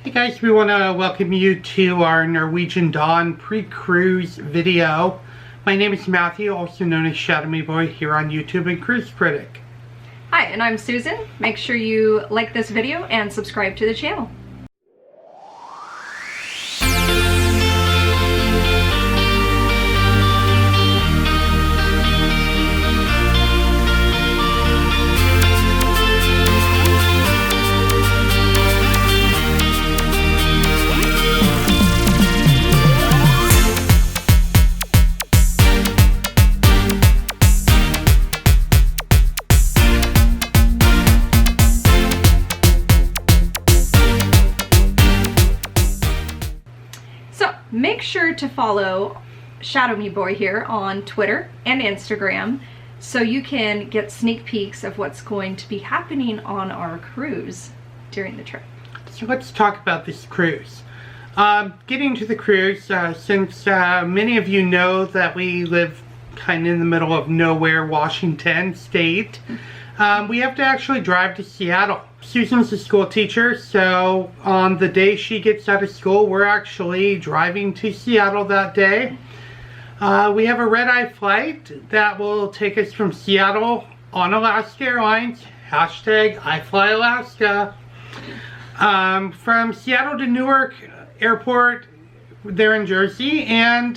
Hey guys, we want to welcome you to our Norwegian Dawn pre-cruise video. My name is Matthew, also known as Shadow Me Boy here on YouTube and Cruise Critic. Hi, and I'm Susan. Make sure you like this video and subscribe to the channel. Make sure to follow Shadow Me Boy here on Twitter and Instagram so you can get sneak peeks of what's going to be happening on our cruise during the trip. So let's talk about this cruise. Getting to the cruise, since many of you know that we live kind of in the middle of nowhere, Washington State, we have to actually drive to Seattle. Susan's a school teacher, so on the day she gets out of school, we're actually driving to Seattle that day. We have a red-eye flight that will take us from Seattle on Alaska Airlines, hashtag #IFlyAlaska. From Seattle to Newark Airport, there in Jersey, and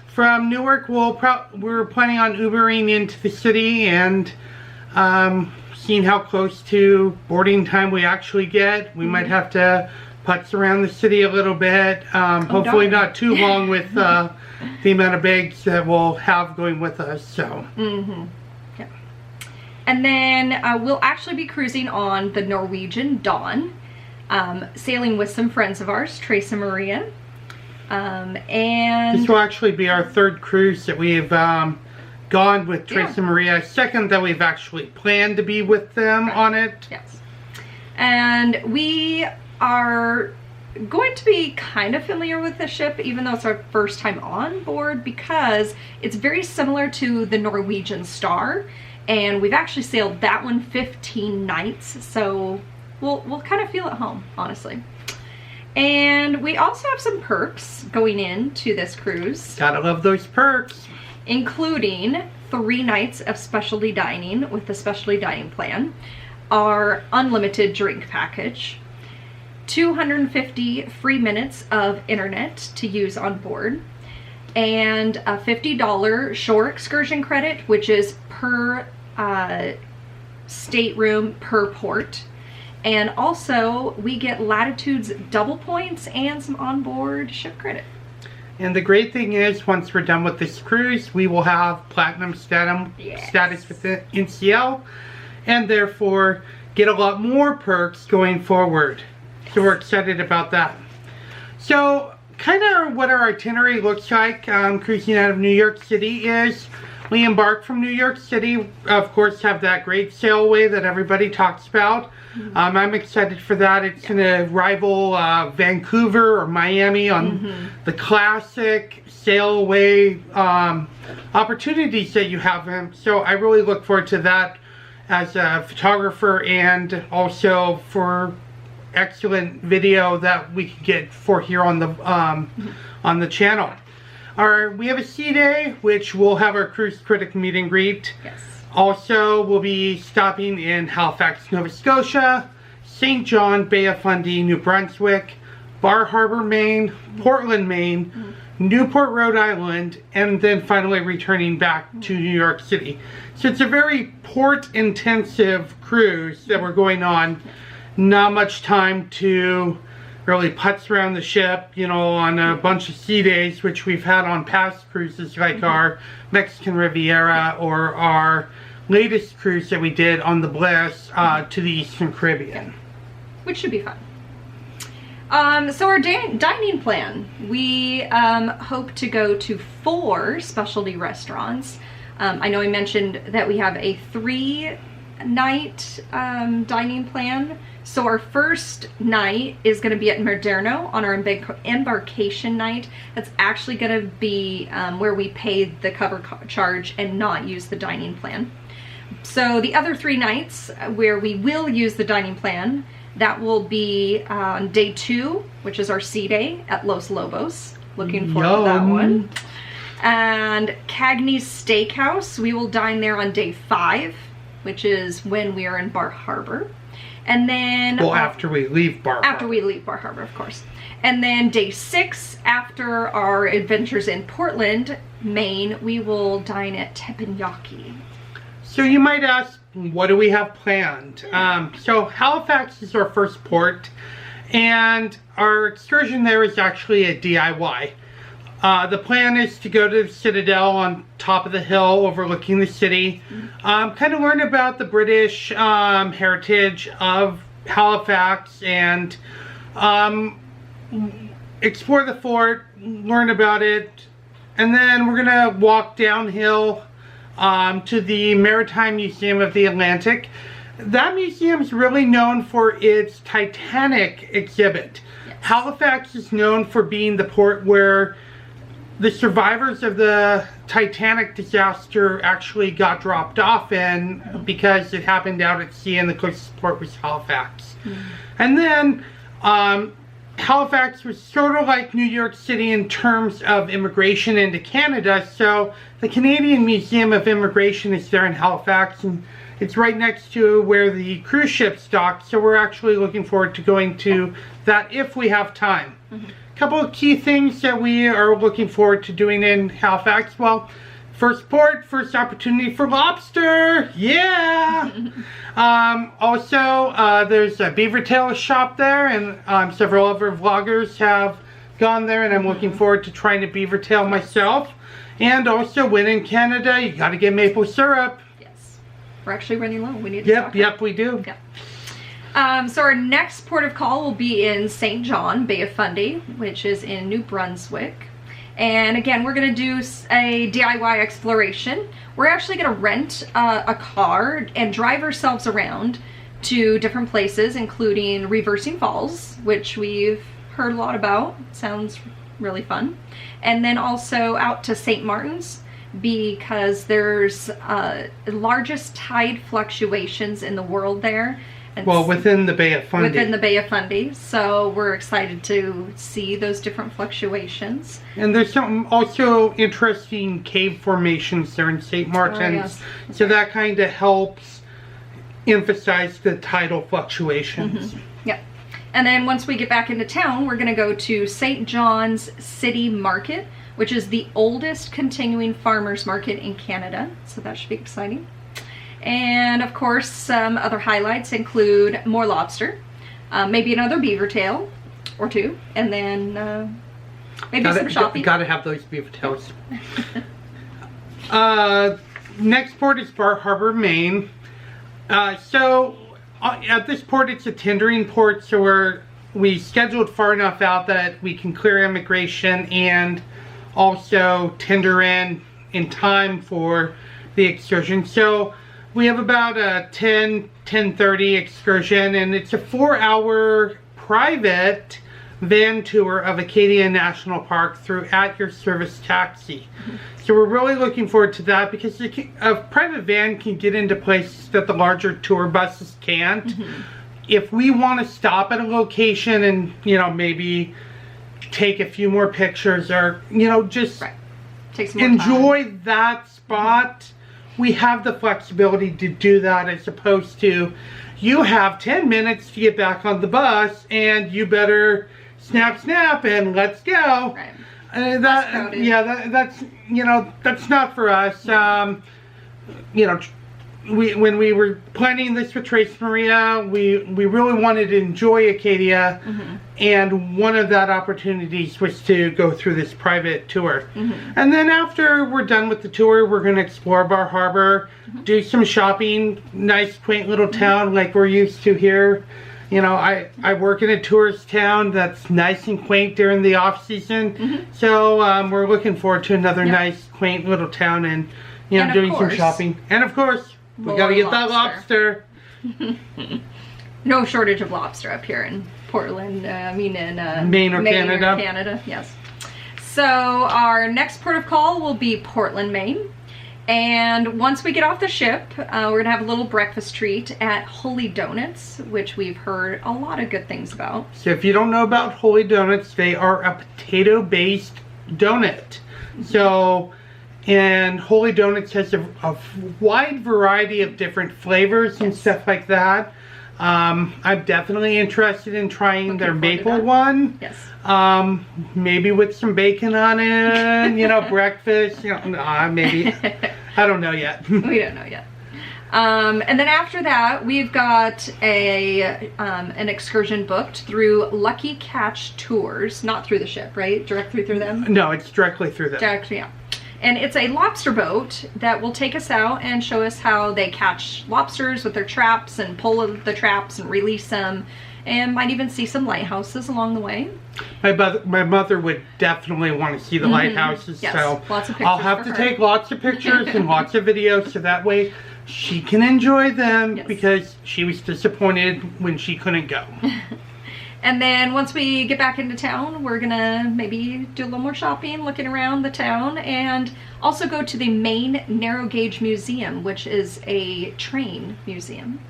from Newark we're planning on Ubering into the city and seeing how close to boarding time we actually get. We might have to putz around the city a little bit. Hopefully not too long with the amount of bags that we'll have going with us. So. Yeah. And then we'll actually be cruising on the Norwegian Dawn, sailing with some friends of ours, Trace and Maria. And this will actually be our third cruise that we've gone with Trace and Maria. Second that we've actually planned to be with them on it. Yes. And we are going to be kind of familiar with the ship, even though it's our first time on board, because it's very similar to the Norwegian Star, and we've actually sailed that one 15 nights, so we'll kind of feel at home, honestly. And we also have some perks going into this cruise. Gotta love those perks. Including 3 nights of specialty dining with the specialty dining plan, our unlimited drink package, 250 free minutes of internet to use on board, and a $50 shore excursion credit, which is per stateroom per port. And also we get Latitude's double points and some onboard ship credit. And the great thing is, once we're done with this cruise, we will have platinum status within NCL, and therefore get a lot more perks going forward. So we're excited about that. So kind of what our itinerary looks like cruising out of New York City is, we embark from New York City, of course have that great sailaway that everybody talks about. I'm excited for that. It's gonna rival Vancouver or Miami on the classic sailaway opportunities that you have. So I really look forward to that as a photographer, and also for excellent video that we can get for here on the channel. We have a sea day, which we'll have our Cruise Critic meet and greet. Yes. Also, we'll be stopping in Halifax, Nova Scotia, St. John, Bay of Fundy, New Brunswick, Harbor Maine, Portland, Maine, Newport, Rhode Island, and then finally returning back to New York City. So it's a very port-intensive cruise that we're going on. Not much time to really putz around the ship, you know, on a bunch of sea days, which we've had on past cruises like our Mexican Riviera or our latest cruise that we did on the Bliss to the Eastern Caribbean. Which should be fun. So our dining plan, we hope to go to 4 specialty restaurants. I know I mentioned that we have a 3-night dining plan. So our first night is going to be at Moderno on our embarkation night. That's actually going to be where we pay the cover charge and not use the dining plan. So the other 3 nights where we will use the dining plan, That will be on day 2, which is our sea day at Los Lobos. Looking forward to that one. And Cagney's Steakhouse, we will dine there on day 5, which is when we are in Bar Harbor. And then... Well, after we leave Bar Harbor. After we leave Bar Harbor, of course. And then day 6, after our adventures in Portland, Maine, we will dine at Teppanyaki. So you might ask, what do we have planned? So Halifax is our first port, and our excursion there is actually a DIY. The plan is to go to the Citadel on top of the hill overlooking the city, kind of learn about the British heritage of Halifax, and explore the fort, learn about it, and then we're going to walk downhill to the Maritime Museum of the Atlantic. That museum is really known for its Titanic exhibit. Yes. Halifax is known for being the port where the survivors of the Titanic disaster actually got dropped off in, because it happened out at sea and the closest port was Halifax. And then Halifax was sort of like New York City in terms of immigration into Canada, so the Canadian Museum of Immigration is there in Halifax, and it's right next to where the cruise ships dock, so we're actually looking forward to going to that if we have time. Couple of key things that we are looking forward to doing in Halifax. Well, first port, first opportunity for lobster. Yeah. Also, there's a beaver tail shop there, and several other vloggers have gone there, and I'm looking forward to trying a beaver tail myself. And also, when in Canada, you got to get maple syrup. Yes. We're actually running low. We need to Yep, we do. Yeah. So our next port of call will be in St. John, Bay of Fundy, which is in New Brunswick. And again, we're going to do a DIY exploration. We're actually going to rent a car and drive ourselves around to different places, including Reversing Falls, which we've heard a lot about. Sounds really fun. And then also out to St. Martin's, because there's largest tide fluctuations in the world there. Well, within the Bay of Fundy. Within the Bay of Fundy. So we're excited to see those different fluctuations. And there's some also interesting cave formations there in St. Martin's. Oh, yes. Okay. So that kind of helps emphasize the tidal fluctuations. Yep. And then once we get back into town, we're going to go to St. John's City Market, which is the oldest continuing farmers market in Canada. So that should be exciting. And of course, some other highlights include more lobster, maybe another beaver tail or 2, and then maybe some shopping. Gotta have those beaver tails. Next port is Bar Harbor, Maine. So at this port, it's a tendering port, so we scheduled far enough out that we can clear immigration and also tender in time for the excursion. So we have about a 10:30 excursion, and it's a 4-hour private van tour of Acadia National Park through at your service taxi. So we're really looking forward to that, because a private van can get into places that the larger tour buses can't. If we want to stop at a location and, maybe take a few more pictures, or, just Take some more enjoy time. that spot, we have the flexibility to do that, as opposed to you have 10 minutes to get back on the bus and you better snap and let's go. Right. That's not for us. When we were planning this with Trace Maria, we really wanted to enjoy Acadia, and one of that opportunities was to go through this private tour. And then after we're done with the tour, we're going to explore Bar Harbor, do some shopping, nice quaint little town like we're used to here. I work in a tourist town that's nice and quaint during the off season, so we're looking forward to another nice quaint little town, and doing some shopping. And of course, we gotta get that lobster. No shortage of lobster up here in Portland. In Maine or Canada. Canada, yes. So our next port of call will be Portland, Maine. And once we get off the ship, we're gonna have a little breakfast treat at Holy Donuts, which we've heard a lot of good things about. So if you don't know about Holy Donuts, they are a potato-based donut. So, and Holy Donuts has a wide variety of different flavors and stuff like that. I'm definitely interested in trying their maple one. Yes. Maybe with some bacon on it, you know, breakfast, you know, maybe. I don't know yet. We don't know yet. And then after that, we've got an excursion booked through Lucky Catch Tours, not through the ship, right? Directly through them? No, it's directly through them. Directly, yeah. And it's a lobster boat that will take us out and show us how they catch lobsters with their traps and pull the traps and release them, and might even see some lighthouses along the way. My mother would definitely want to see the lighthouses, yes, so lots of pictures I'll have for to her. take lots of pictures and lots of videos so that way she can enjoy them, yes, because she was disappointed when she couldn't go. And then once we get back into town, we're gonna maybe do a little more shopping, looking around the town, and also go to the Maine Narrow Gauge Museum, which is a train museum.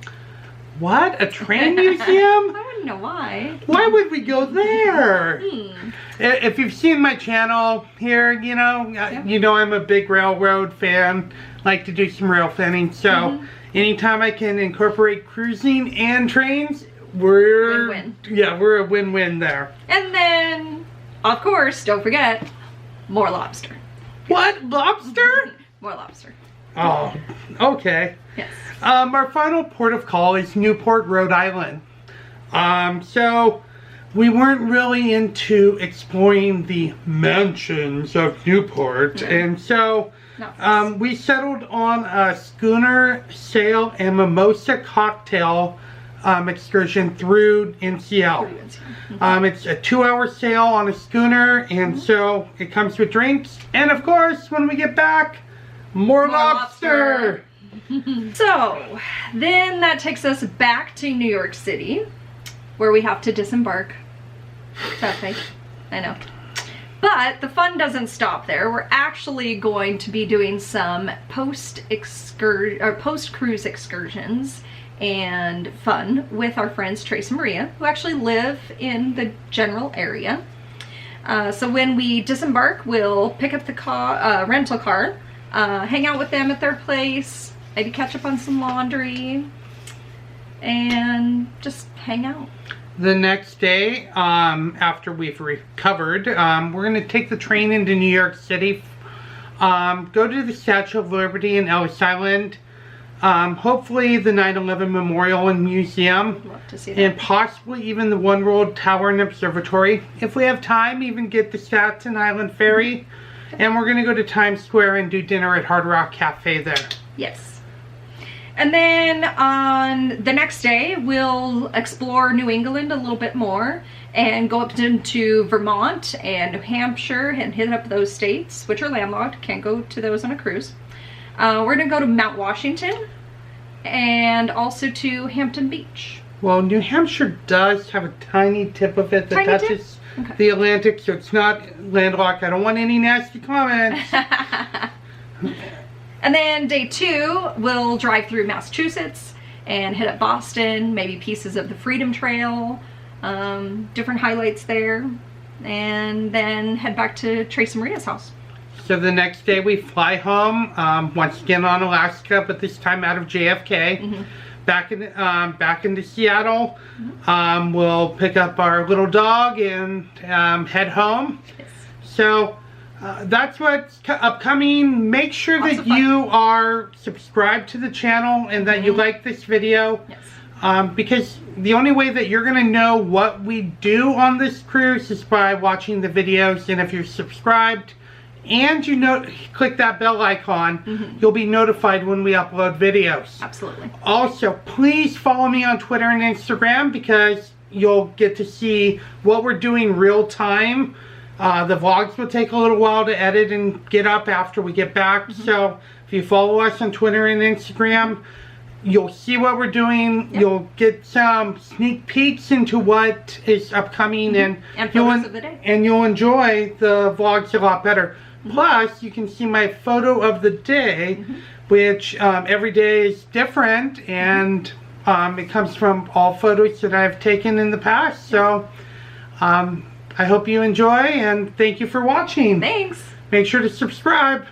What? A train museum? I wouldn't know why. Why would we go there? If you've seen my channel here, you know, you know I'm a big railroad fan. Like to do some rail fanning, so anytime I can incorporate cruising and trains, we're win-win. Yeah, we're a win-win there. And then, of course, don't forget, more lobster. What? Lobster? More lobster. Oh, okay. Yes. Our final port of call is Newport, Rhode Island. So we weren't really into exploring the mansions of Newport, and so we settled on a schooner sail and mimosa cocktail excursion through NCL. It's a 2-hour sail on a schooner, and so it comes with drinks, and of course when we get back, more lobster. So then that takes us back to New York City, where we have to disembark. Sad face, I know. But the fun doesn't stop there. We're actually going to be doing some post-cruise excursions and fun with our friends Trace and Maria, who actually live in the general area. So when we disembark, we'll pick up the rental car, hang out with them at their place, maybe catch up on some laundry, and just hang out. The next day, after we've recovered, we're going to take the train into New York City, go to the Statue of Liberty in Ellis Island, hopefully the 9/11 Memorial and Museum, Love to see that. and possibly even the One World Tower and Observatory. If we have time, even get the Staten Island Ferry, and we're going to go to Times Square and do dinner at Hard Rock Cafe there. Yes. And then on the next day, we'll explore New England a little bit more and go up into Vermont and New Hampshire and hit up those states, which are landlocked. Can't go to those on a cruise. We're gonna go to Mount Washington and also to Hampton Beach. Well, New Hampshire does have a tiny tip of it that touches the Atlantic, so it's not landlocked. I don't want any nasty comments. And then day 2, we'll drive through Massachusetts and hit up Boston, maybe pieces of the Freedom Trail, different highlights there, and then head back to Trace and Maria's house. So the next day we fly home, once again on Alaska, but this time out of JFK, back into Seattle. We'll pick up our little dog and head home. Yes. So that's what's upcoming. Make sure that you are subscribed to the channel and that you like this video. Yes. Because the only way that you're going to know what we do on this cruise is by watching the videos. And if you're subscribed and you click that bell icon, you'll be notified when we upload videos. Absolutely. Also, please follow me on Twitter and Instagram, because you'll get to see what we're doing real time. The vlogs will take a little while to edit and get up after we get back. So if you follow us on Twitter and Instagram, you'll see what we're doing. Yep. You'll get some sneak peeks into what is upcoming, and photos of the day. And you'll enjoy the vlogs a lot better. Plus, you can see my photo of the day, which every day is different, and it comes from all photos that I've taken in the past. So I hope you enjoy, and thank you for watching. Thanks. Make sure to subscribe.